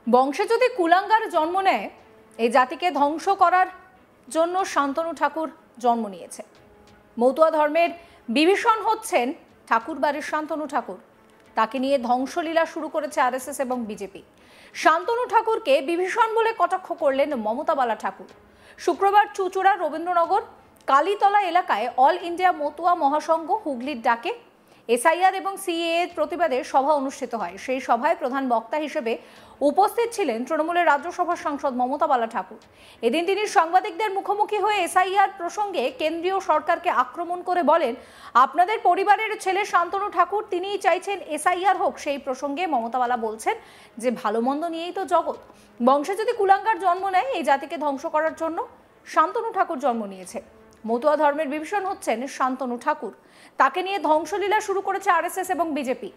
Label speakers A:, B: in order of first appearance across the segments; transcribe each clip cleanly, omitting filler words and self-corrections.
A: বংশে যদি কুলাঙ্গার জন্ম নেয়, এই জাতিকে ধ্বংস করার জন্য শান্তনু ঠাকুর জন্ম নিয়েছে। মতুয়া ধর্মের বিভীষণ হচ্ছেন ঠাকুর বাড়ির শান্তনু ঠাকুর। তাকে নিয়ে ধ্বংসলীলা শুরু করেছে আরএসএস এবং বিজেপি। শান্তনু ঠাকুরকে বিভীষণ বলে কটাক্ষ করলেন মমতা বালা ঠাকুর। শুক্রবার চুঁচুড়া রবীন্দ্রনগর কালীতলা এলাকায় অল ইন্ডিয়া মতুয়া মহাসংঘ হুগলির ডাকে এসআইআর এবং সিএএ এর প্রতিবাদে সভা অনুষ্ঠিত হয়। সেই সভায় প্রধান বক্তা হিসেবে উপস্থিত ছিলেন তৃণমূলের রাজ্যসভার সাংসদ মমতা বালা ঠাকুর। এদিন তিনি সাংবাদিকদের মুখোমুখি হয়ে এসআইআর প্রসঙ্গে কেন্দ্রীয় সরকারকে আক্রমণ করে বলেন, আপনাদের পরিবারের ছেলে শান্তনু ঠাকুর তিনিই চাইছেন এসআইআর হোক। সেই প্রসঙ্গে মমতা বালা বলছেন যে ভালো মন্দ নিয়েই তো জগৎ। বংশে যদি কুলাঙ্গার জন্ম নেয়, এই জাতিকে ধ্বংস করার জন্য শান্তনু ঠাকুর জন্ম নিয়েছে। মতুয়া ধর্মের বিভীষণ হচ্ছেন শান্তনু ঠাকুর। তাকে নিয়ে ধ্বংসলীলা শুরু করেছে আরএসএস এবং বিজেপি।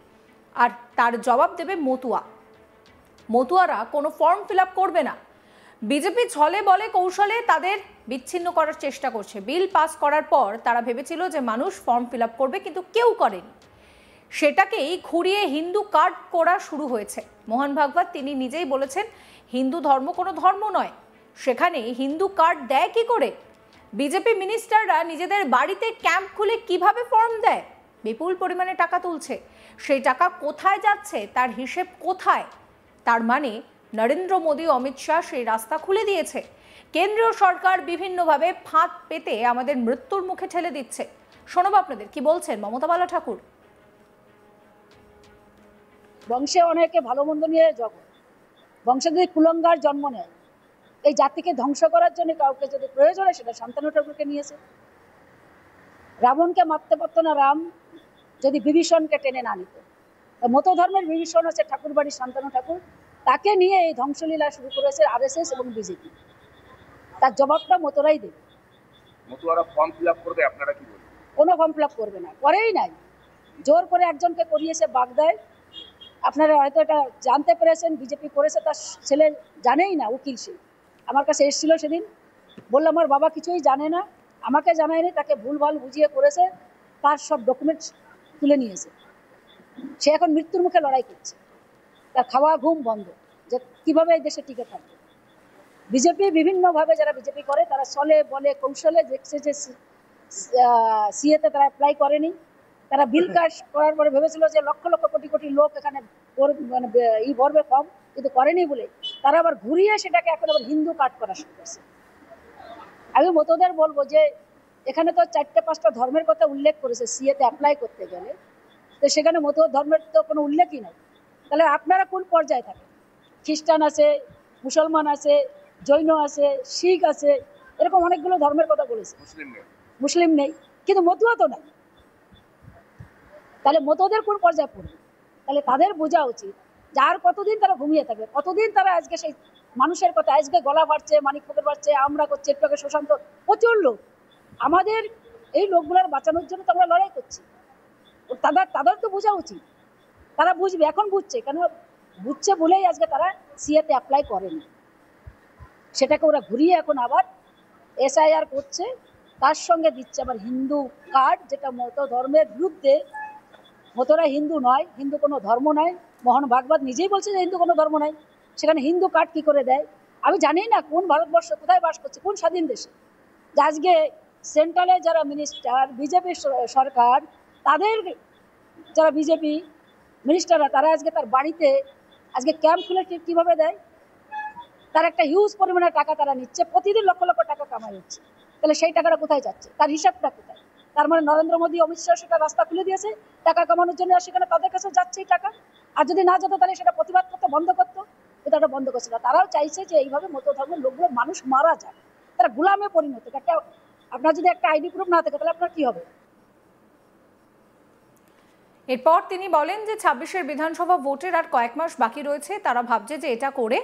A: আর তার জবাব দেবে মতুয়ারা কোনো ফর্ম ফিল আপ করবে না। বিজেপি ছলে বলে কৌশলে তাদের বিচ্ছিন্ন করার চেষ্টা করছে। বিল পাস করার পর তারা ভেবেছিল যে মানুষ ফর্ম ফিল আপ করবে, কিন্তু কেউ করেনি। সেটাকেই ঘুরিয়ে হিন্দু কার্ড করা শুরু হয়েছে। মোহন ভাগবত তিনি নিজেই বলেছেন, হিন্দু ধর্ম কোনো ধর্ম নয়, সেখানে হিন্দু কার্ড দেয় কি করে? বিজেপি মিনিস্টাররা নিজেদের বাড়িতে ক্যাম্প খুলে কিভাবে ফর্ম দেয়? বিপুল পরিমাণে টাকা তুলছে। সেই টাকা কোথায় যাচ্ছে, তার হিসেব কোথায়? তার মানে নরেন্দ্র মোদী, অমিত শাহ সেই রাস্তা খুলে দিয়েছে। কেন্দ্রীয় সরকার বিভিন্নভাবে ফাঁদ পেতে আমাদের মৃত্যুর মুখে ঠেলে দিচ্ছে। শোনাবো আপনাদের কি বলছেন মমতা বালা ঠাকুর।
B: বংশে অনেকে ভালো মন্দ নিয়ে জগৎ। বংশে যদি কুলঙ্গার জন্ম নেয়, এই জাতিকে ধ্বংস করার জন্য কাউকে যদি প্রয়োজন হয়, সেটা শান্তনু ঠাকুরকে নিয়েছে। রাবণকে মারতে পারতো না রাম, যদি বিভীষণকে টেনে না নিত। মতো ধর্মের বিভীষণ হচ্ছে ঠাকুর বাড়ির শান্তনু ঠাকুর। তাকে নিয়ে এই ধ্বংসলীলা শুরু করেছে আরএসএস এবং বিজেপি। তার জবাবটা মতোরাই দেবে।
C: মতুয়ারা ফর্ম ফিল আপ করবে, আপনারা কি বলবেন?
B: কোনো ফর্ম ফিল আপ করবে না, করেই নাই। জোর করে একজনকে করিয়েছে বাগদায়। আপনারা হয়তো এটা জানতে পেরেছেন, বিজেপি করেছে, তার ছেলে জানেই না, উকিল সে আমার কাছে এসেছিল সেদিন। বললো আমার বাবা কিছুই জানে না, আমাকে জানায়নি, তাকে ভুলভাল বুঝিয়ে করেছে, তার সব ডকুমেন্টস তুলে নিয়েছে। সে এখন মৃত্যুর মুখে লড়াই করছে, তার খাওয়া ঘুম বন্ধ, যে কিভাবে এই দেশে টিকে থাকবে। বিজেপি বিভিন্নভাবে যারা বিজেপি করে, তারা চলে বলে কৌশলে দেখছে যে সিএতে তারা অ্যাপ্লাই করেনি। তারা বিল পাস করার পরে ভেবেছিল যে লক্ষ লক্ষ কোটি কোটি লোক এখানে মানে ভরবে ফর্ম, কিন্তু করেনি বলে তারা আবার ঘুরিয়ে সেটাকে এখন আবার হিন্দু কার্ড করা শুরু করছে। আমি মতদের বলবো যে এখানে তো 4-5টা ধর্মের কথা উল্লেখ করেছে সিএতে অ্যাপ্লাই করতে গেলে, তো সেখানে মত ধর্মের তো কোনো উল্লেখই নাই। তাহলে আপনারা কোন পর্যায়ে থাকেন? খ্রিস্টান আছে, মুসলমান আছে, জৈন আছে, শিখ আছে, এরকম অনেকগুলো ধর্মের কথা বলেছে। মুসলিম নেই, কিন্তু মতুয়া তো নাই। তাহলে মতদের কোন পর্যায়ে পড়বে? তাহলে তাদের বোঝা উচিত যে আর কতদিন তারা ঘুমিয়ে থাকবে, কতদিন তারা আজকে সেই মানুষের কথা, আজকে গলা বাড়ছে, মানিক ফোকের বাড়ছে, আমরা করছি, একটু আগে সুশান্ত, প্রচুর লোক। আমাদের এই লোকগুলোর বাঁচানোর জন্য তো আমরা লড়াই করছি। তাদের তো বোঝা উচিত, তারা বুঝবে, এখন বুঝছে। কেন বুঝছে বলেই আজকে তারা সিএতে অ্যাপ্লাই করেনি। সেটাকে ওরা ঘুরিয়ে এখন আবার এসআইআর করছে, তার সঙ্গে দিচ্ছে আবার হিন্দু কার্ড, যেটা মত ধর্মের বিরুদ্ধে। মতরা হিন্দু নয়, হিন্দু কোনো ধর্ম নয়। মোহন ভাগবত নিজেই বলছে যে হিন্দু কোনো ধর্ম নয়, সেখানে হিন্দু কার্ড কি করে দেয়? আমি জানি না কোন ভারতবর্ষ কোথায় বাস করছে, কোন স্বাধীন দেশে, যে আজকে সেন্ট্রালে যারা মিনিস্টার, বিজেপি সরকার, তাদের যারা বিজেপি মিনিস্টাররা, তারা আজকে তার বাড়িতে আজকে ক্যাম্প খুলে কিভাবে দেয়? তার একটা হিউজ পরিমাণে টাকা তারা নিচ্ছে, প্রতিদিন লক্ষ লক্ষ টাকা কামাই হচ্ছে। তাহলে সেই টাকাটা কোথায় যাচ্ছে, তার হিসাবটা কোথায়? তার মানে নরেন্দ্র মোদী, অমিত শাহ সেটা রাস্তা খুলে দিয়েছে টাকা কামানোর জন্য, আর সেখানে তাদের কাছে যাচ্ছে এই টাকা। আর যদি না যেত তাহলে সেটা প্রতিবাদ করতে বন্ধ করতো, কিন্তু এটা বন্ধ করছে না। তারাও চাইছে যে এইভাবে মত ধর্মের লোকগুলো মানুষ মারা যায়, তারা গোলামে পরিণত। একটা আপনার যদি একটা আইডি প্রুফ না থাকে, তাহলে আপনার কি হবে?
A: এরপর তিনি বলেন যে 26-এর বিধানসভা ভোটের আর কয়েক মাস বাকি রয়েছে। তারা ভাবছে যে এটা করে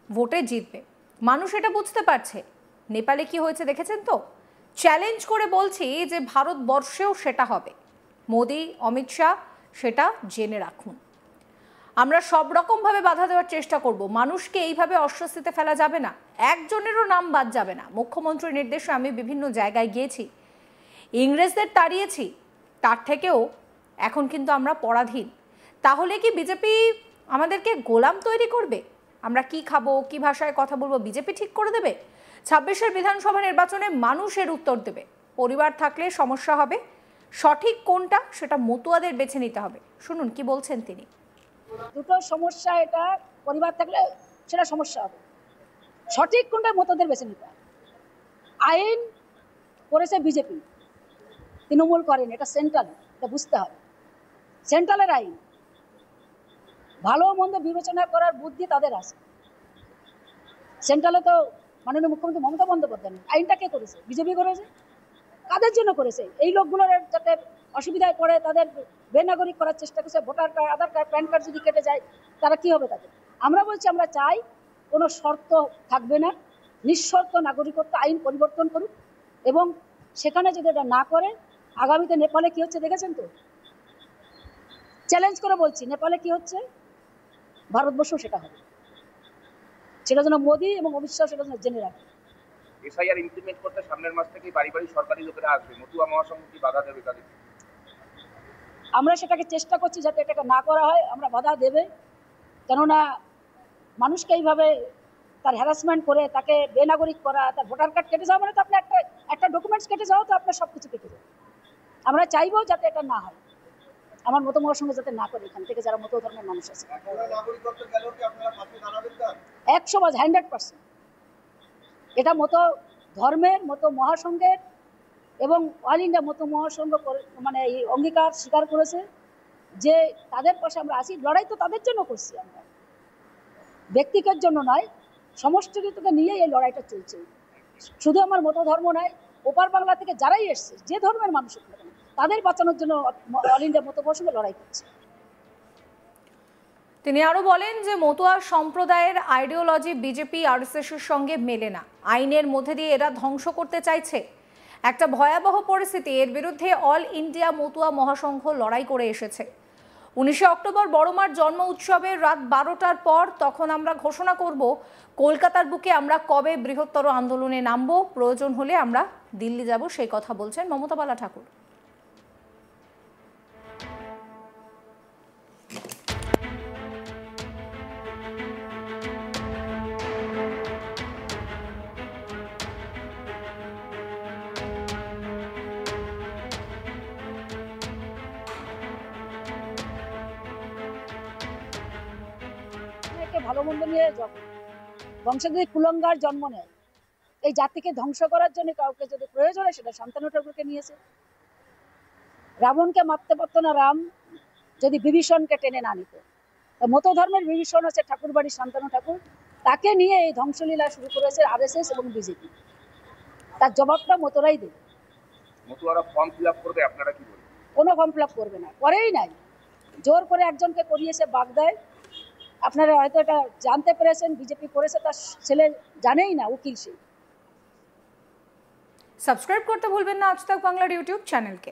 A: ভোটে জিতবে। মানুষ এটা বুঝতে পারছে। নেপালে কি হয়েছে দেখেছেন তো? চ্যালেঞ্জ করে বলছি যে ভারতবর্ষেও সেটা হবে। মোদী, অমিত শাহ সেটা জেনে রাখুন। আমরা সব রকমভাবে বাধা দেওয়ার চেষ্টা করব। মানুষকে এইভাবে অস্বস্তিতে ফেলা যাবে না, একজনেরও নাম বাদ যাবে না। মুখ্যমন্ত্রীর নির্দেশে আমি বিভিন্ন জায়গায় গিয়েছি, ইংরেজদের তাড়িয়েছি, তার থেকেও এখন কিন্তু আমরা পরাধীন। তাহলে কি বিজেপি আমাদেরকে গোলাম তৈরি করবে? আমরা কি খাবো, কি ভাষায় কথা বলবো বিজেপি ঠিক করে দেবে? 26-এর বিধানসভা নির্বাচনে মানুষের উত্তর দেবে। পরিবার থাকলে সমস্যা হবে, সঠিক কোনটা সেটা মতুয়াদের বেছে নিতে হবে। শুনুন কি বলছেন তিনি।
B: দুটো সমস্যা, এটা পরিবার থাকলে সেটা সমস্যা হবে, সঠিক কোনটা মতদের বেছে নিতে হবে। আইন করেছে বিজেপি, তৃণমূল করেন, এটা সেন্ট্রাল, এটা বুঝতে হবে। সেন্ট্রালের আইন, ভালো মন্দ বিবেচনা করার বুদ্ধি তাদের আছে। সেন্ট্রালে তো মাননীয় মুখ্যমন্ত্রী মমতা বন্দ্যোপাধ্যায় নেই, আইনটা কে করেছে? বিজেপি করেছে। কাদের জন্য করেছে? এই লোকগুলোর যাতে অসুবিধায় পড়ে তাদের বেনাগরিক করার চেষ্টা করছে। ভোটার কার্ড, আধার কার্ড, প্যান কার্ড যদি কেটে যায় তারা কি হবে তাদের? আমরা বলছি আমরা চাই কোনো শর্ত থাকবে না, নিঃশর্ত নাগরিকত্ব আইন পরিবর্তন করুক, এবং সেখানে যদি এটা না করে, আগামীতে নেপালে কি হচ্ছে দেখেছেন তো? চ্যালেঞ্জ করে বলছি, নেপালে কি হচ্ছে ভারতবর্ষ সেটা হবে। সেটা যেন মোদী এবং অমিত শাহ সেটা যেন জেনে রাখে।
C: এসআইআর ইমপ্লিমেন্ট করতে সামনের মাস থেকেই বাড়ি বাড়ি সরকারি লোকেরা আসবে, মতুয়া মহাসংঘ কি বাধা দেবে তাদের?
B: আমরা সেটাকে চেষ্টা করছি যাতে এটাকে না করা হয়। আমরা বাধা দেবে, কেননা মানুষকে এইভাবে তার হ্যারাসমেন্ট করে তাকে বেনাগরিক করা, তার ভোটার কার্ড কেটে যাওয়া মানে তো আপনার একটা ডকুমেন্টস কেটে যাওয়া, তো আপনার সব কিছু কেটে যাবে। আমরা চাইবো যাতে এটা না হয়, আমার মতো মহাসংঘ যাতে না করে, এখান থেকে যারা মতো ধর্মের মানুষ আছে। 100% এটা মতো ধর্মের, মতো মহাসংঘের এবং অল ইন্ডিয়া মতো মহাসংঘ মানে এই অঙ্গীকার স্বীকার করেছে যে তাদের পাশে আমরা আছি। লড়াই তো তাদের জন্য করছি আমরা, ব্যক্তিগত জন্য নয়, সমষ্টিগতকে নিয়ে এই লড়াইটা চলছে। শুধু আমার মতো ধর্ম নয়, ওপার বাংলা থেকে যারাই এসছে, যে ধর্মের মানুষ তাদের বাঁচানোর জন্য অল ইন্ডিয়া মতো মহাসংঘ লড়াই করছে।
A: তিনি আরো বলেন যে মতুয়া সম্প্রদায়ের আইডিওলজি বিজেপি আরএসএস এর সঙ্গে মেলে না। আইনের মধ্যে দিয়ে এরা ধ্বংস করতে চাইছে একটা ভয়াবহ পরিস্থিতি। এর বিরুদ্ধে অল ইন্ডিয়া মতুয়া মহাসংঘ লড়াই করে এসেছে। 19শে অক্টোবর বড়মার জন্ম উৎসবের রাত 12টার পর তখন আমরা ঘোষণা করব কলকাতার বুকে আমরা কবে বৃহত্তর আন্দোলনে নামবো, প্রয়োজন হলে আমরা দিল্লি যাব, সেই কথা বলছেন মমতা বালা ঠাকুর।
B: ভালো মন্দ নিয়ে বংশে যদি কুলঙ্গার জন্ম নেয়, এই জাতিকে ধ্বংস করার জন্য কাউকে যদি প্রয়োজন হয়, সেটা শান্তনু ঠাকুরকে নিয়েছে। রাবণকে মারতে পারতো না রাম যদি বিভীষণকে টেনে না নিত। মতো ধর্মের বিভীষণ হচ্ছে ঠাকুরবাড়ির শান্তনু ঠাকুর, তাকে নিয়ে এই ধ্বংসলীলা শুরু করেছে আরএসএস এবং বিজেপি। তার জবাবটা মতোরাই দেবে।
C: মতুয়ারা ফর্ম ফিল আপ করবে, আপনারা কি বলবেন?
B: কোনো ফর্ম ফিল আপ করবে না, করেই নাই। জোর করে একজনকে করিয়েছে বাগদায়। আপনারা হয়তো এটা জানতে পেরেছেন, বিজেপি করেছে, তার ছেলে জানেই না, উকিল সে।
A: সাবস্ক্রাইব করতে ভুলবেন না আজ তাক বাংলার ইউটিউব চ্যানেলকে।